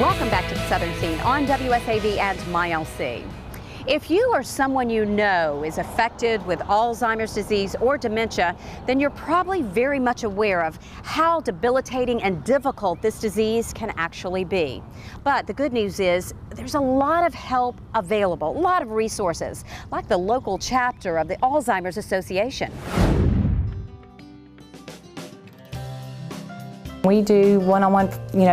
Welcome back to the Southern Scene on WSAV and MyLC. If you or someone you know is affected with Alzheimer's disease or dementia, then you're probably very much aware of how debilitating and difficult this disease can actually be. But the good news is there's a lot of help available, a lot of resources, like the local chapter of the Alzheimer's Association. We do one-on-one,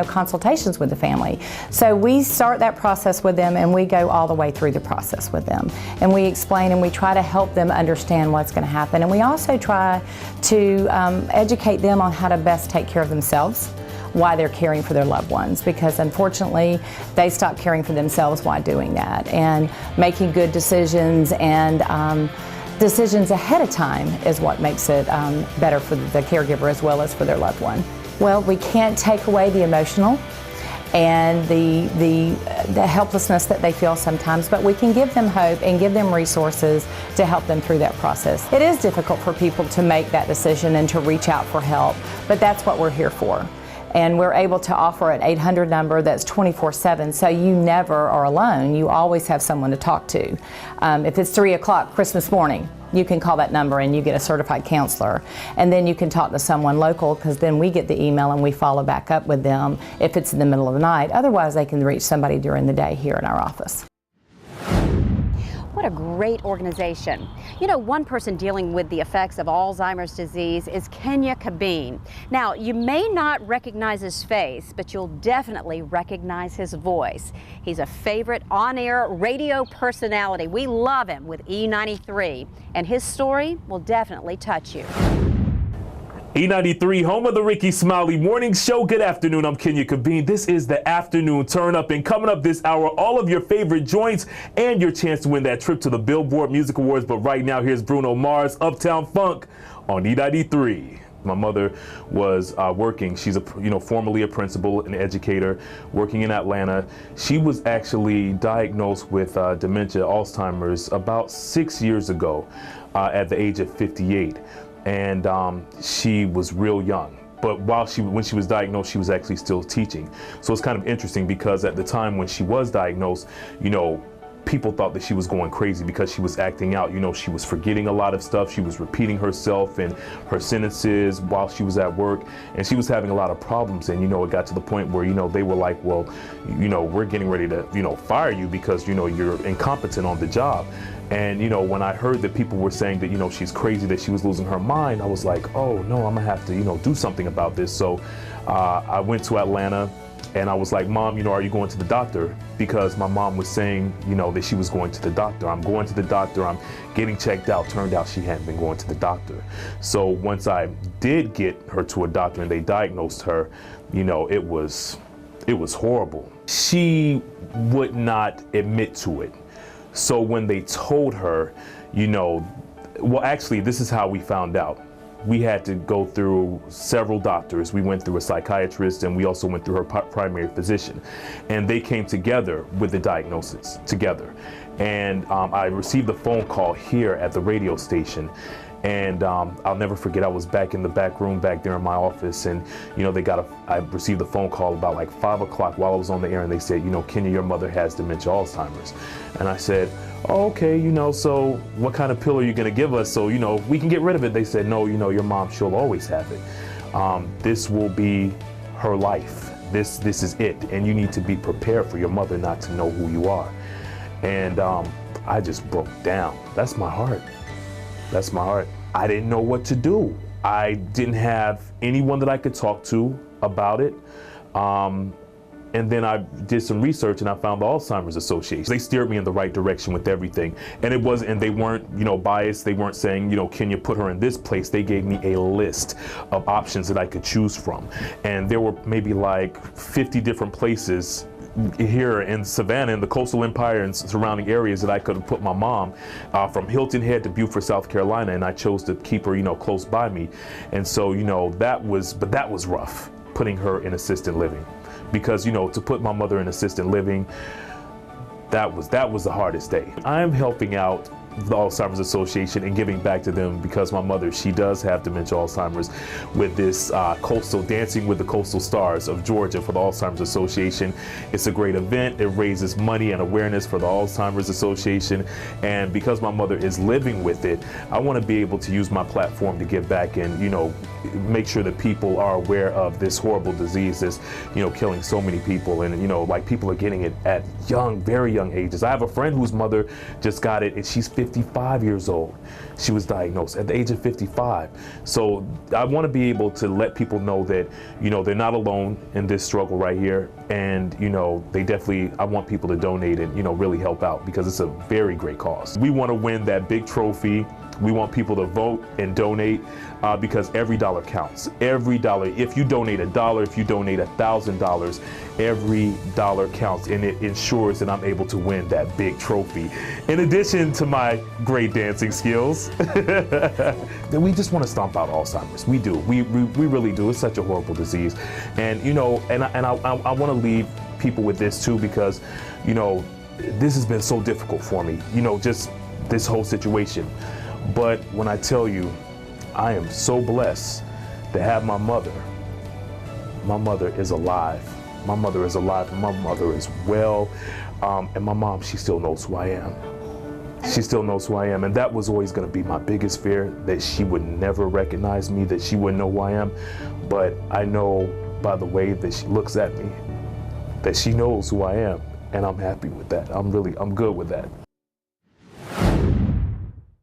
consultations with the family. So we start that process with them and we go all the way through the process with them. And we explain and we try to help them understand what's going to happen. And we also try to educate them on how to best take care of themselves while they're caring for their loved ones, because unfortunately they stop caring for themselves while doing that. And making good decisions and decisions ahead of time is what makes it better for the caregiver as well as for their loved one. Well, we can't take away the emotional and the helplessness that they feel sometimes, but we can give them hope and give them resources to help them through that process. It is difficult for people to make that decision and to reach out for help, but that's what we're here for. And we're able to offer an 800 number that's 24/7, so you never are alone. You always have someone to talk to. If it's 3 o'clock Christmas morning, you can call that number and you get a certified counselor. And then you can talk to someone local, because then we get the email and we follow back up with them if it's in the middle of the night. Otherwise, they can reach somebody during the day here in our office. What a great organization. You know, one person dealing with the effects of Alzheimer's disease is Cabine. Now, you may not recognize his face, but you'll definitely recognize his voice. He's a favorite on-air radio personality. We love him with E93, and his story will definitely touch you. E93, home of the Ricky Smiley Morning Show. Good afternoon, I'm Cabine. This is the afternoon turn up, and coming up this hour, all of your favorite joints and your chance to win that trip to the Billboard Music Awards. But right now, here's Bruno Mars, Uptown Funk on E93. My mother was working. She's formerly a principal, an educator, working in Atlanta. She was actually diagnosed with dementia, Alzheimer's, about 6 years ago at the age of 58. And she was real young, but when she was diagnosed, she was actually still teaching. So it's kind of interesting, because at the time when she was diagnosed, people thought that she was going crazy because she was acting out. She was forgetting a lot of stuff. She was repeating herself and her sentences while she was at work, and she was having a lot of problems. And it got to the point where they were like, well, we're getting ready to fire you because you're incompetent on the job. And when I heard that people were saying that she's crazy, that she was losing her mind, I was like, oh no, I'm gonna have to do something about this. So I went to Atlanta and I was like, Mom, are you going to the doctor? Because my mom was saying that she was going to the doctor. I'm going to the doctor, I'm getting checked out. Turned out she hadn't been going to the doctor. So once I did get her to a doctor and they diagnosed her, it was horrible. She would not admit to it. So when they told her, well, actually, this is how we found out. We had to go through several doctors. We went through a psychiatrist, and we also went through her primary physician. And they came together with the diagnosis together. And I received a phone call here at the radio station. And I'll never forget, I was back in the back room back there in my office, and I received a phone call about like 5 o'clock while I was on the air, and they said, Kenya, your mother has dementia, Alzheimer's. And I said, oh, okay, so what kind of pill are you gonna give us so we can get rid of it? They said, no, your mom, she'll always have it. This will be her life. This is it, and you need to be prepared for your mother not to know who you are. And I just broke down. That's my heart. That's my heart. I didn't know what to do. I didn't have anyone that I could talk to about it. And then I did some research and I found the Alzheimer's Association. They steered me in the right direction with everything. And they weren't, biased. They weren't saying, can you put her in this place? They gave me a list of options that I could choose from. And there were maybe like 50 different places here in Savannah, in the coastal empire and surrounding areas, that I could have put my mom, from Hilton Head to Beaufort, South Carolina, and I chose to keep her, close by me. And so, that was rough, putting her in assisted living, because, to put my mother in assisted living, that was the hardest day. I'm helping out the Alzheimer's Association and giving back to them, because my mother, she does have dementia Alzheimer's, with this coastal Dancing with the Coastal Stars of Georgia for the Alzheimer's Association. It's a great event. It raises money and awareness for the Alzheimer's Association. And because my mother is living with it, I want to be able to use my platform to give back and, you know, make sure that people are aware of this horrible disease that's, you know, killing so many people. And, you know, like, people are getting it at young, very young ages. I have a friend whose mother just got it, and she's 55 years old. She was diagnosed at the age of 55. So I want to be able to let people know that, you know, they're not alone in this struggle right here. And, you know, they definitely, I want people to donate and, you know, really help out, because it's a very great cause. We want to win that big trophy. We want people to vote and donate, because every dollar counts. Every dollar. If you donate $1, if you donate $1,000, every dollar counts, and it ensures that I'm able to win that big trophy. In addition to my great dancing skills, we just want to stomp out Alzheimer's. We do. We really do. It's such a horrible disease, and, you know, and I want to leave people with this too, because, you know, this has been so difficult for me. You know, just this whole situation. But when I tell you, I am so blessed to have my mother. My mother is alive. My mother is alive, and my mother is well. And my mom, she still knows who I am. She still knows who I am. And that was always going to be my biggest fear, that she would never recognize me, that she wouldn't know who I am. But I know by the way that she looks at me, that she knows who I am. And I'm happy with that. I'm good with that.